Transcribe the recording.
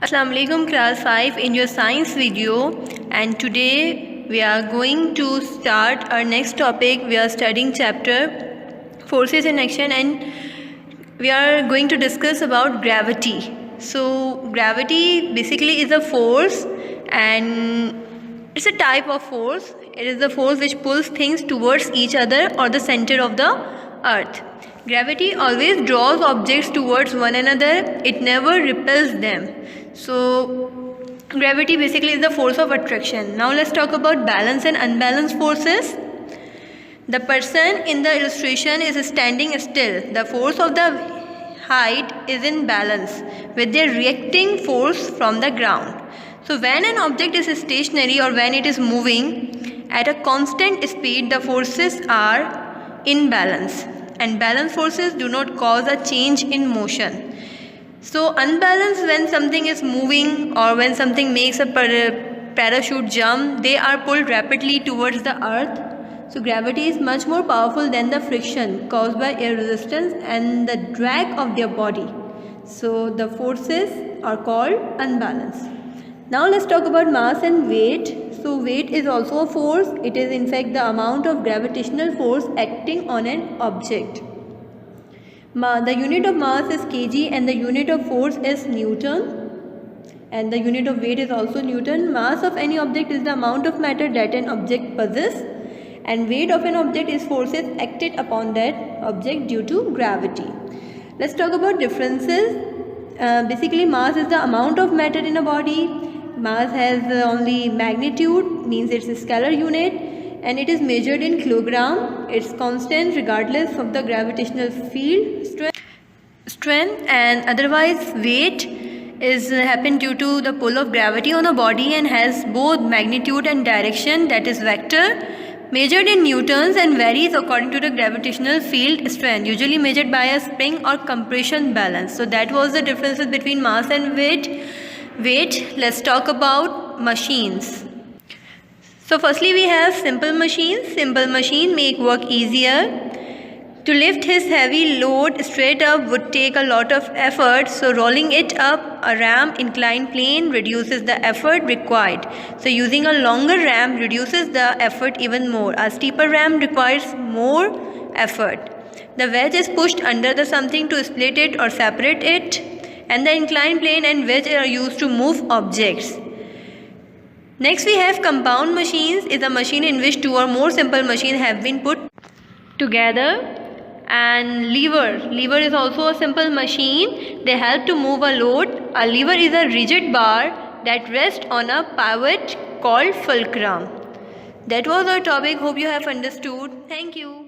Assalamu alaikum class 5 in your science video, and today we are going to start our next topic. We are studying chapter forces in action and we are going to discuss about gravity. So gravity basically is a force and it's a type of force. It is the force which pulls things towards each other or the center of the earth. Gravity always draws objects towards one another. It never repels them. So gravity basically is the force of attraction. Now let's talk about balanced and unbalanced forces. The person in the illustration is standing still. The force of the height is in balance with the reacting force from the ground. So when an object is stationary or when it is moving at a constant speed, the forces are in balance, and balanced forces do not cause a change in motion. So unbalanced, when something is moving or when something makes a parachute jump, they are pulled rapidly towards the earth. So gravity is much more powerful than the friction caused by air resistance and the drag of their body. So the forces are called unbalanced. Now let's talk about mass and weight. So weight is also a force. It is in fact the amount of gravitational force acting on an object. The unit of mass is kg and the unit of force is Newton, and the unit of weight is also Newton. Mass of any object is the amount of matter that an object possesses, and weight of an object is forces acted upon that object due to gravity. Let's talk about differences. Basically mass is the amount of matter in a body. Mass has only magnitude, means it's a scalar unit, and it is measured in kilogram. It's constant regardless of the gravitational field strength, and otherwise weight is happen due to the pull of gravity on a body and has both magnitude and direction, that is vector, measured in newtons and varies according to the gravitational field strength, usually measured by a spring or compression balance. So that was the differences between mass and weight. Let's talk about machines. So firstly we have simple machines. Simple machine make work easier. To lift his heavy load straight up would take a lot of effort, so rolling it up a ramp inclined plane reduces the effort required. So using a longer ramp reduces the effort even more. A steeper ramp requires more effort. The wedge is pushed under the something to split it or separate it, and the inclined plane and wedge are used to move objects. Next we have compound machines. Is a machine in which two or more simple machines have been put together. And lever is also a simple machine. They help to move a load. A lever is a rigid bar that rests on a pivot called fulcrum. That was our topic. Hope you have understood. Thank you.